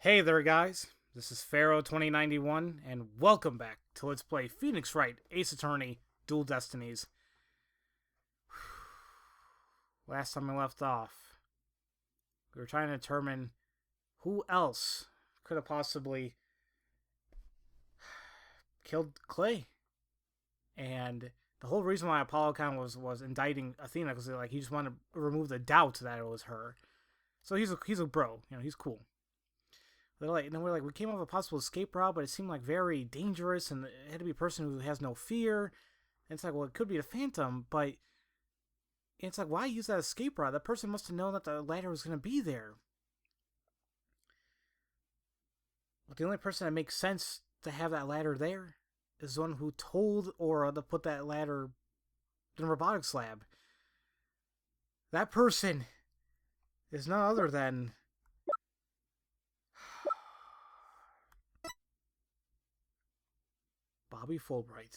Hey there guys, this is Pharaoh2091 and welcome back to Let's Play Phoenix Wright, Ace Attorney, Dual Destinies. Last time we left off, we were trying to determine who else could have possibly killed Clay. And the whole reason why Apollo kind of was indicting Athena because he just wanted to remove the doubt that it was her. So he's a bro, he's cool. They're like, we're like, we came up with a possible escape route, but it seemed like very dangerous, and it had to be a person who has no fear. And it's like, well, it could be the Phantom, but it's like, why use that escape route? That person must have known that the ladder was going to be there. But the only person that makes sense to have that ladder there is the one who told Aura to put that ladder in the robotics lab. That person is none other than Bobby Fulbright.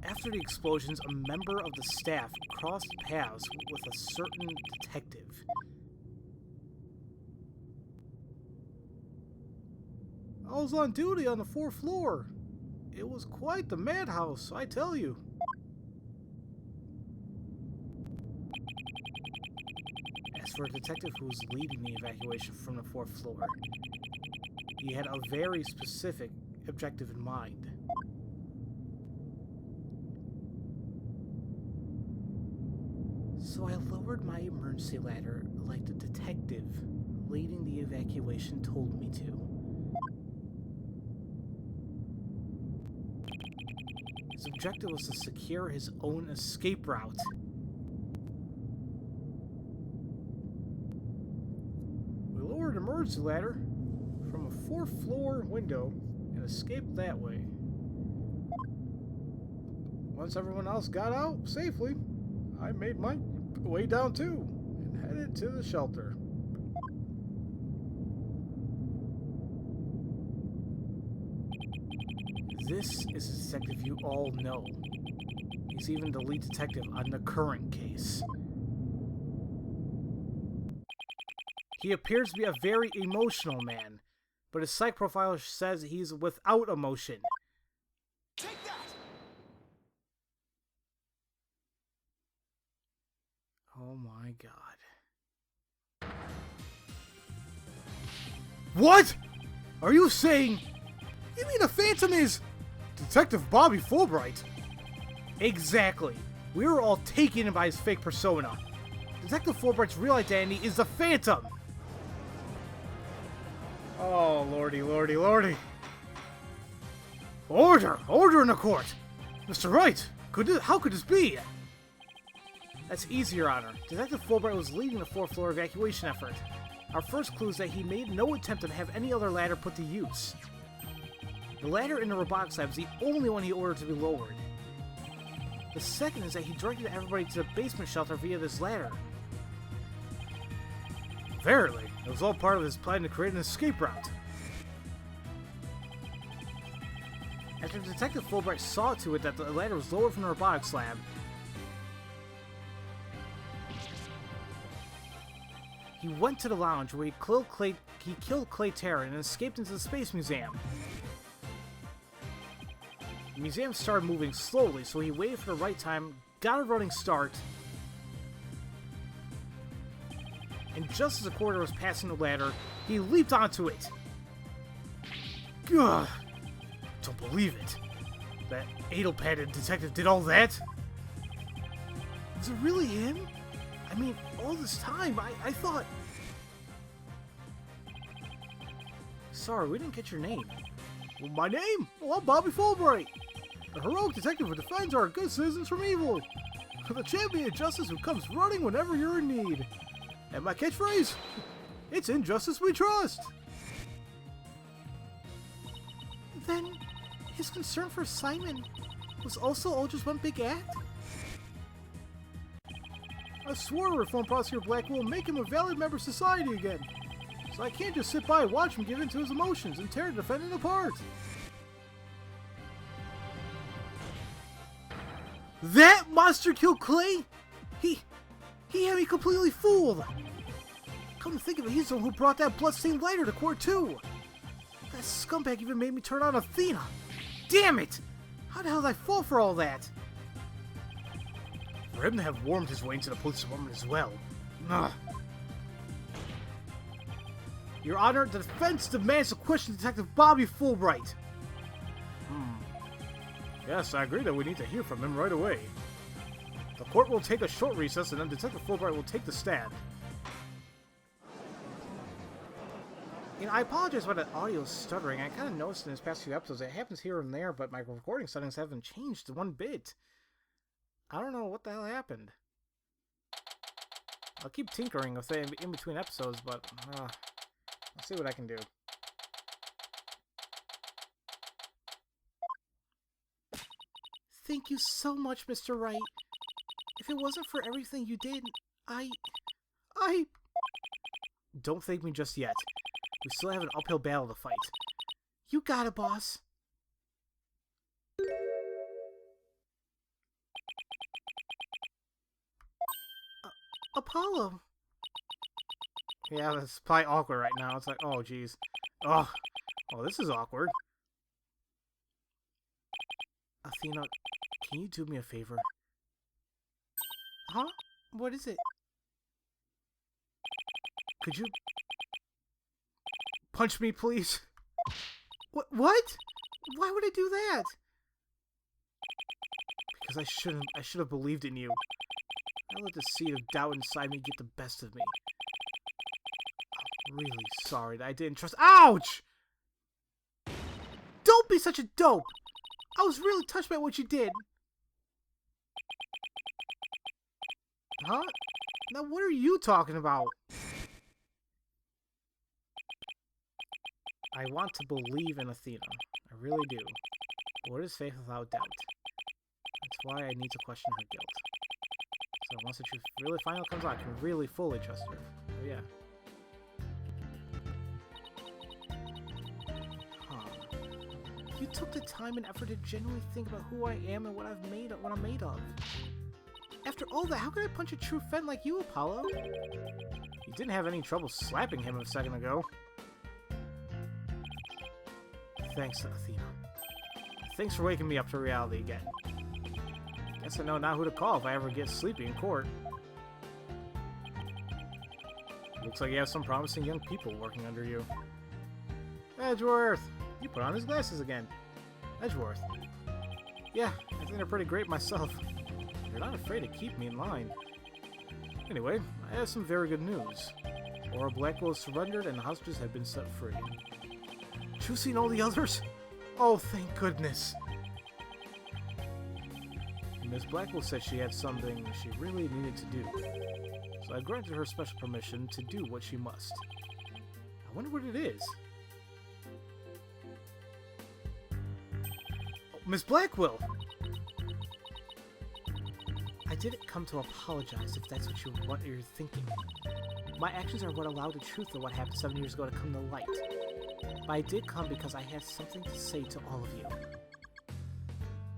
After the explosions, a member of the staff crossed paths with a certain detective. I was on duty on the 4th floor. It was quite the madhouse, I tell you. As for a detective who was leading the evacuation from the 4th floor, he had a very specific objective in mind. So I lowered my emergency ladder like the detective leading the evacuation told me to. His objective was to secure his own escape route. We lowered an emergency ladder from a 4th floor window and escaped that way. Once everyone else got out safely, I made my way down too and headed to the shelter. This is a detective you all know. He's even the lead detective on the current case. He appears to be a very emotional man, but his psych profile says he's without emotion. Take that! Oh my god. What? Are you saying... You mean the Phantom is... Detective Bobby Fulbright? Exactly. We were all taken in by his fake persona. Detective Fulbright's real identity is the Phantom! Oh, lordy, lordy, lordy. Order! Order in the court! Mr. Wright! How could this be? That's easy, Your Honor. Detective Fulbright was leading the 4th floor evacuation effort. Our first clue is that he made no attempt to have any other ladder put to use. The ladder in the robotics lab is the only one he ordered to be lowered. The second is that he directed everybody to the basement shelter via this ladder. Verily, it was all part of his plan to create an escape route. After Detective Fulbright saw to it that the ladder was lowered from the robotics lab, he went to the lounge where he killed Clay Terra and escaped into the Space Museum. The museum started moving slowly, so he waited for the right time, got a running start, and just as the corridor was passing the ladder, he leaped onto it. Gah! Don't believe it. That anal-padded detective did all that? Is it really him? I mean, all this time, I thought... Sorry, we didn't get your name. Well, my name? Well, I'm Bobby Fulbright. The heroic detective who defends our good citizens from evil. The champion of justice who comes running whenever you're in need. And my catchphrase? It's in justice we trust. Then, his concern for Simon was also all just one big act? I swore to reform Prosecutor Blackwell and make him a valid member of society again. So I can't just sit by and watch him give in to his emotions and tear the defendant apart. That monster killed Clay? He had me completely fooled. Come to think of it, he's the one who brought that bloodstained lighter to court too. That scumbag even made me turn on Athena. Damn it! How the hell did I fall for all that? For him to have wormed his way into the police department as well. Ugh. Your Honor, the defense demands to question Detective Bobby Fulbright. Yes, I agree that we need to hear from him right away. The court will take a short recess and then Detective Fulbright will take the stand. You know, I apologize about the audio stuttering. I kind of noticed in these past few episodes it happens here and there, but my recording settings haven't changed one bit. I don't know what the hell happened. I'll keep tinkering with it in between episodes, but I'll see what I can do. Thank you so much, Mr. Wright. If it wasn't for everything you did, I... Don't thank me just yet. We still have an uphill battle to fight. You got it, boss. Apollo. Yeah, that's probably awkward right now. It's like, oh, jeez. Oh, well, this is awkward. Athena, can you do me a favor? Huh? What is it? Could you punch me, please? What? Why would I do that? Because I should have believed in you. I let the seed of doubt inside me get the best of me. I'm really sorry that I didn't trust— Ouch! Don't be such a dope! I was really touched by what you did. Huh? Now what are you talking about? I want to believe in Athena. I really do. What is faith without doubt? That's why I need to question her guilt. So once the truth really finally comes out, I can really fully trust her. Oh yeah. Huh. You took the time and effort to genuinely think about who I am and what I'm made of. After all that, how could I punch a true friend like you, Apollo? You didn't have any trouble slapping him a second ago. Thanks, Athena. Thanks for waking me up to reality again. Guess I know now who to call if I ever get sleepy in court. Looks like you have some promising young people working under you. Edgeworth! You put on his glasses again. Edgeworth. Yeah, I think they're pretty great myself. They're not afraid to keep me in line. Anyway, I have some very good news. Aura Blackwell surrendered and the hostages have been set free. You seen all the others? Oh, thank goodness. Miss Blackwell said she had something she really needed to do, so I granted her special permission to do what she must. I wonder what it is. Oh, Miss Blackwell! I didn't come to apologize if that's what you're thinking. My actions are what allowed the truth of what happened 7 years ago to come to light. But I did come because I had something to say to all of you.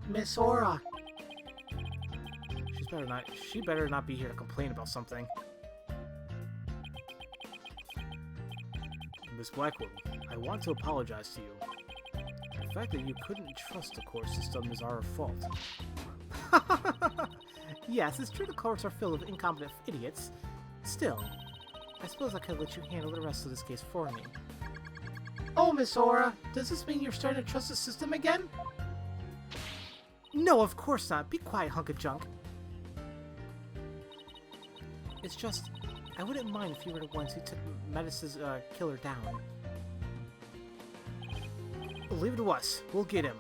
Miss Aura! She better not be here to complain about something. Miss Blackwell, I want to apologize to you. The fact that you couldn't trust the court system is our fault. Yes, it's true the courts are filled with incompetent idiots. Still, I suppose I could let you handle the rest of this case for me. Oh, Miss Aura, does this mean you're starting to trust the system again? No, of course not. Be quiet, hunk of junk. It's just, I wouldn't mind if you were the ones who took Metis' killer down. Leave it to us. We'll get him.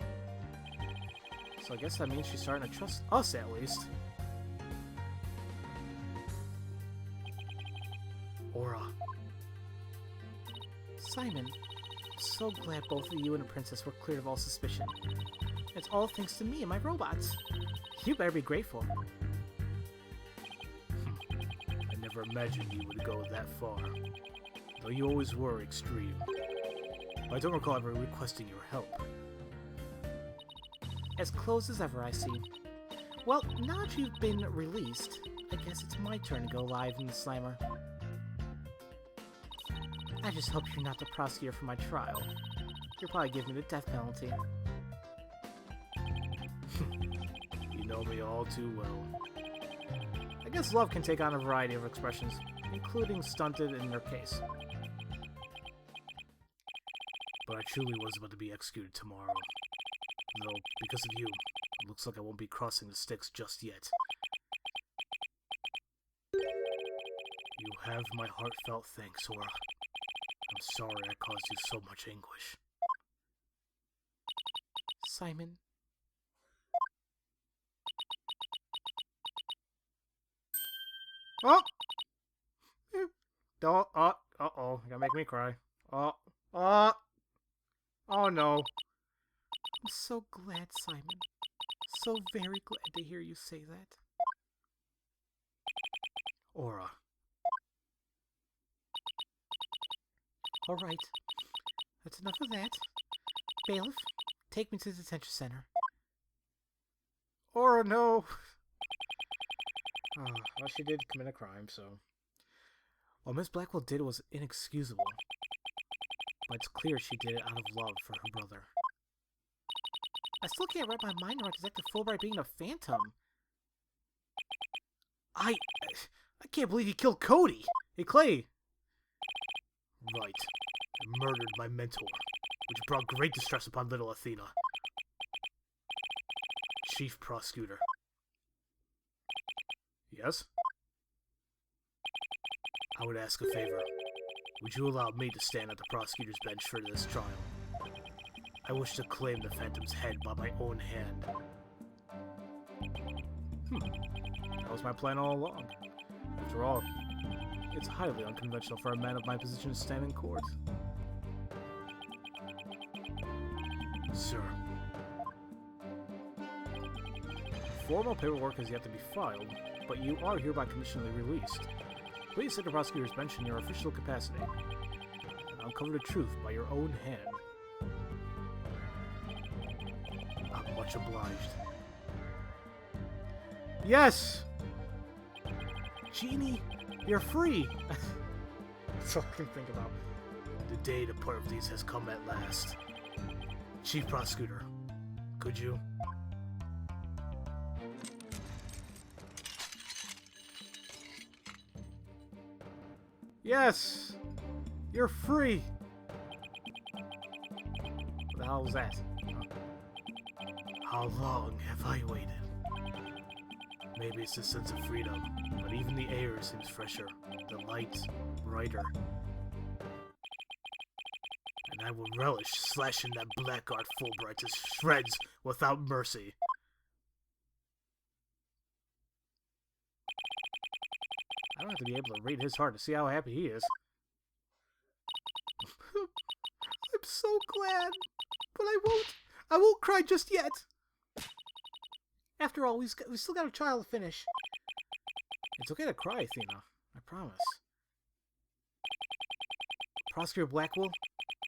So I guess that means she's starting to trust us, at least. Aura. Simon, I'm so glad both of you and the princess were cleared of all suspicion. It's all thanks to me and my robots. You better be grateful. I never imagined you would go that far. Though you always were extreme. I don't recall ever requesting your help. As close as ever, I see. Well, now that you've been released, I guess it's my turn to go live in the Slammer. I just hope you're not the prosecutor for my trial. You'll probably give me the death penalty. You know me all too well. I guess love can take on a variety of expressions, including stunted in their case. But I truly was about to be executed tomorrow. Though, because of you, it looks like I won't be crossing the sticks just yet. You have my heartfelt thanks, Aura. I'm sorry I caused you so much anguish. Simon. Oh! Don't. Uh-oh. You're gonna make me cry. Oh no. I'm so glad, Simon. So very glad to hear you say that. Aura. Alright. That's enough of that. Bailiff, take me to the detention center. Aura, no! Well, she did commit a crime, so... What Miss Blackwell did was inexcusable. But it's clear she did it out of love for her brother. I still can't wrap my mind around Detective Fulbright being a phantom. I can't believe he killed Cody! Hey, Clay! Right. I murdered my mentor, which brought great distress upon little Athena. Chief Prosecutor. Yes? I would ask a favor. Would you allow me to stand at the prosecutor's bench for this trial? I wish to claim the Phantom's head by my own hand. That was my plan all along. After all, it's highly unconventional for a man of my position to stand in court. Sir. Formal paperwork has yet to be filed, but you are hereby conditionally released. Please sit the prosecutor's bench in your official capacity and uncover the truth by your own hand. I'm much obliged. Yes! Genie, you're free! That's all I can think about. The day to part of these has come at last. Chief Prosecutor, could you? Yes! You're free! What the hell was that? How long have I waited? Maybe it's a sense of freedom, but even the air seems fresher, the light brighter. And I will relish slashing that blackguard Fulbright to shreds without mercy. I don't have to be able to read his heart to see how happy he is. I'm so glad, but I won't cry just yet. After all, we still got a trial to finish. It's okay to cry, Athena. I promise. Prosecutor Blackwell,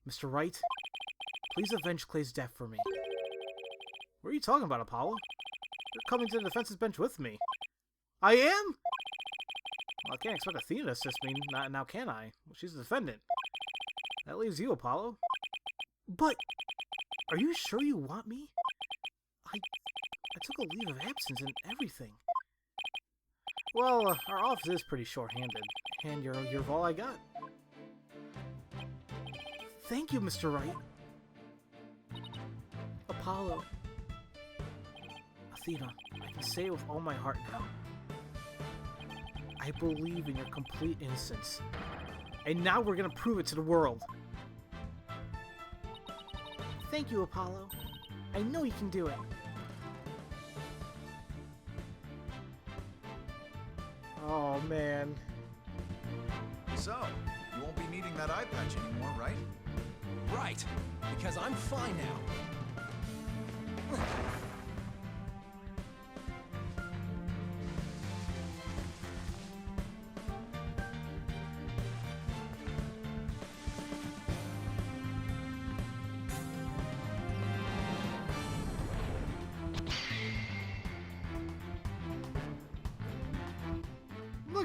Mr. Wright, please avenge Clay's death for me. What are you talking about, Apollo? You're coming to the defense's bench with me. I am? Well, I can't expect Athena to assist me, now can I? Well, she's the defendant. That leaves you, Apollo. But, are you sure you want me? I took a leave of absence and everything. Well, our office is pretty short-handed, and you're all I got. Thank you, Mr. Wright. Apollo. Athena, I can say it with all my heart now. I believe in your complete innocence. And now we're gonna prove it to the world. Thank you, Apollo. I know you can do it. Oh, man. So, you won't be needing that eye patch anymore, right? Right, because I'm fine now.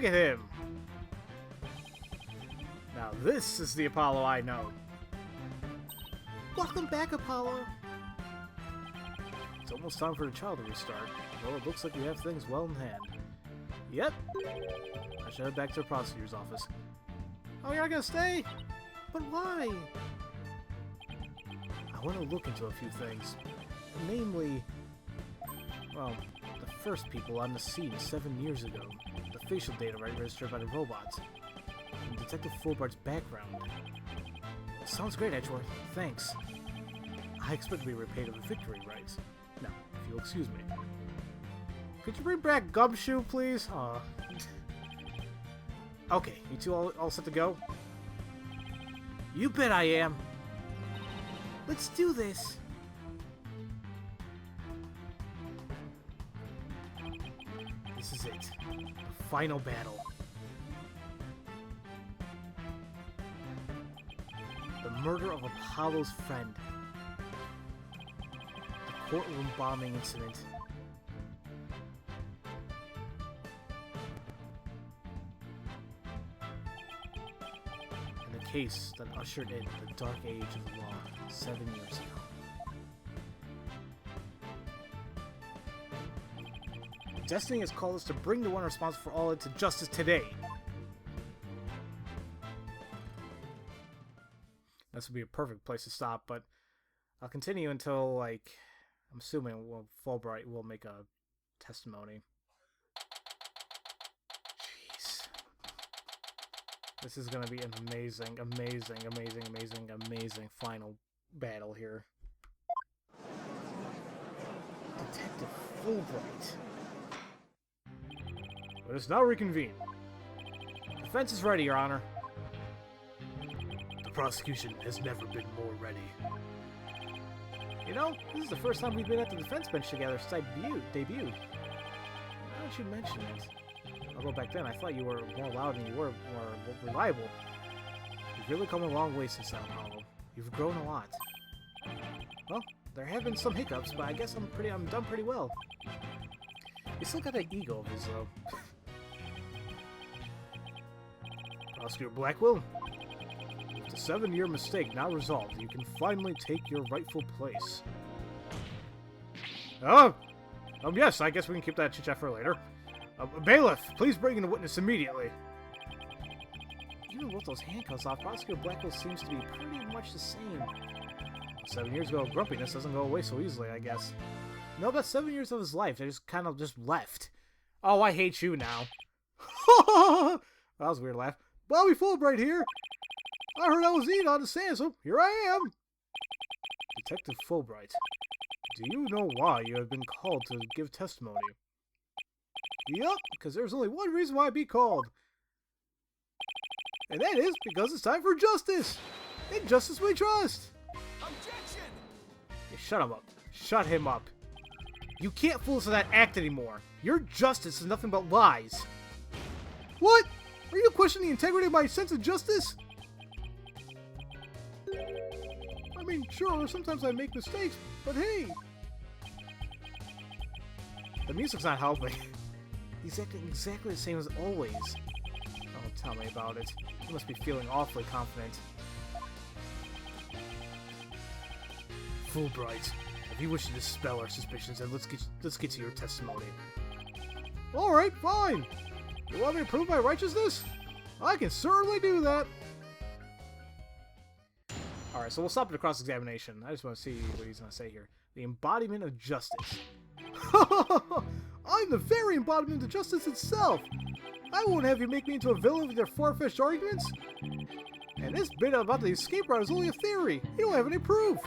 Look at him! Now this is the Apollo I know. Welcome back, Apollo! It's almost time for the trial to restart. Well, it looks like we have things well in hand. Yep. I should head back to the prosecutor's office. Oh, you're not gonna stay? But why? I want to look into a few things. Namely, well, the first people on the scene 7 years ago. The facial data registered by the robots. And Detective Fulbright's background. Sounds great, Edgeworth. Thanks. I expect to be repaid of a victory, right? Now, if you'll excuse me. Could you bring back Gumshoe, please? Aw. Okay, you two all set to go? You bet I am. Let's do this. This is it. The final battle. The murder of Apollo's friend. The courtroom bombing incident. And the case that ushered in the dark age of the law 7 years ago. Destiny has called us to bring the one responsible for all of it to justice today. This would be a perfect place to stop, but I'll continue until, like, I'm assuming Fulbright will make a testimony. Jeez. This is going to be an amazing final battle here. Detective Fulbright. Let us now reconvene. Defense is ready, Your Honor. The prosecution has never been more ready. You know, this is the first time we've been at the defense bench together since I debuted. Now that you mention it, although back then I thought you were more loud and you were more reliable. You've really come a long way since then, Apollo. You've grown a lot. Well, there have been some hiccups, but I guess I'm done pretty well. You still got that ego of his, though. Prosecutor Blackwell, with the 7-year mistake now resolved, you can finally take your rightful place. Yes, I guess we can keep that chit-chat for later. Bailiff, please bring in the witness immediately. Even with those handcuffs off, Prosecutor Blackwell seems to be pretty much the same. 7 years ago, grumpiness doesn't go away so easily, I guess. No, about 7 years of his life, they just kind of just left. Oh, I hate you now. That was a weird laugh. Bobby Fulbright here. I heard I was eating on the sand, so here I am. Detective Fulbright, do you know why you have been called to give testimony? Yup, because there's only one reason why I be called. And that is because it's time for justice. In justice we trust. Objection! Hey, shut him up. Shut him up. You can't fool us with that act anymore. Your justice is nothing but lies. What? Are you questioning the integrity of my sense of justice? I mean, sure, sometimes I make mistakes, but hey! The music's not helping. He's acting exactly the same as always. Oh, tell me about it. You must be feeling awfully confident. Fulbright, if you wish to dispel our suspicions, then let's get to your testimony. Alright, fine! You want me to prove my righteousness? I can certainly do that! Alright, so we'll stop at the cross-examination. I just want to see what he's going to say here. The embodiment of justice. I'm the very embodiment of justice itself! I won't have you make me into a villain with your far-fetched arguments! And this bit about the escape route is only a theory! You don't have any proof!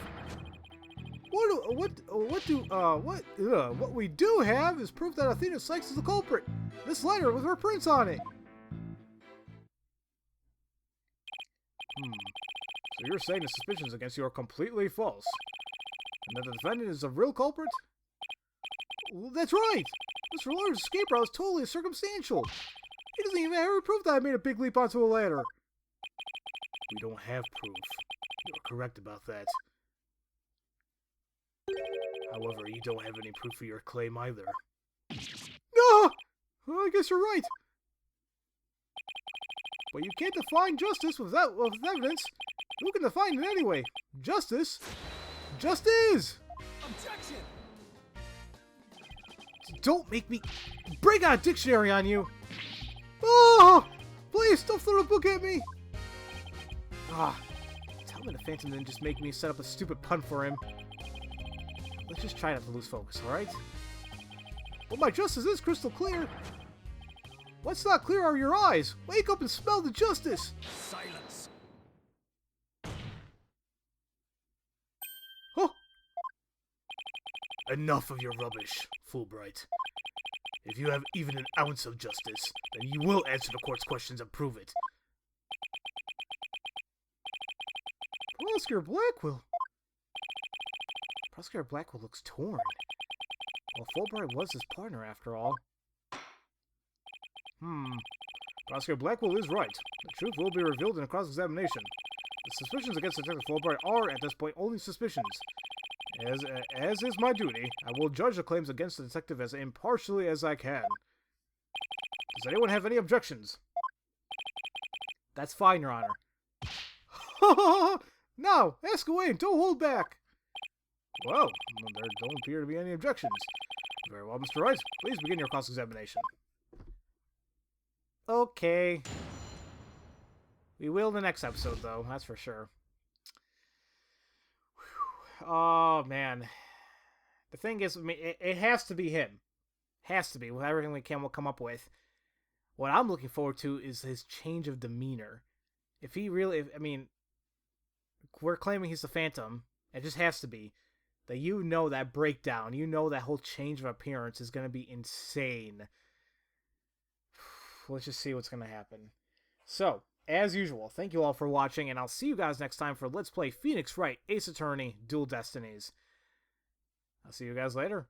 What we do have is proof that Athena Sykes is the culprit! This letter with her prints on it! So you're saying the suspicions against you are completely false? And that the defendant is the real culprit? Well, that's right! Mr. Lawyer's escape route is totally circumstantial! He doesn't even have any proof that I made a big leap onto a ladder! We don't have proof. You're correct about that. However, you don't have any proof for your claim either. No! I guess you're right! But you can't define justice with evidence. Who can define it anyway? Justice? Just is! Objection! Don't make me break out a dictionary on you! Oh! Please, don't throw the book at me! Ah, tell me the Phantom didn't just make me set up a stupid pun for him. Let's just try not to lose focus, alright? Well, my justice is crystal clear. What's not clear are your eyes. Wake up and smell the justice. Silence! Oh! Enough of your rubbish, Fulbright. If you have even an ounce of justice, then you will answer the court's questions and prove it. Prosecutor Blackwell. Prosecutor Blackwell looks torn. Well, Fulbright was his partner after all. Prosecutor Blackwell is right. The truth will be revealed in a cross-examination. The suspicions against Detective Fulbright are, at this point, only suspicions. As is my duty, I will judge the claims against the detective as impartially as I can. Does anyone have any objections? That's fine, Your Honor. Now, ask away and don't hold back. Well, there don't appear to be any objections. Very well, Mr. Wright. Please begin your cross-examination. Okay. We will in the next episode, though. That's for sure. Whew. Oh, man. The thing is, I mean, it has to be him. Has to be, with everything we can come up with. What I'm looking forward to is his change of demeanor. If he really, I mean, we're claiming he's the Phantom. It just has to be. That you know that breakdown, you know that whole change of appearance is going to be insane. Let's just see what's going to happen. So, as usual, thank you all for watching, and I'll see you guys next time for Let's Play Phoenix Wright Ace Attorney Dual Destinies. I'll see you guys later.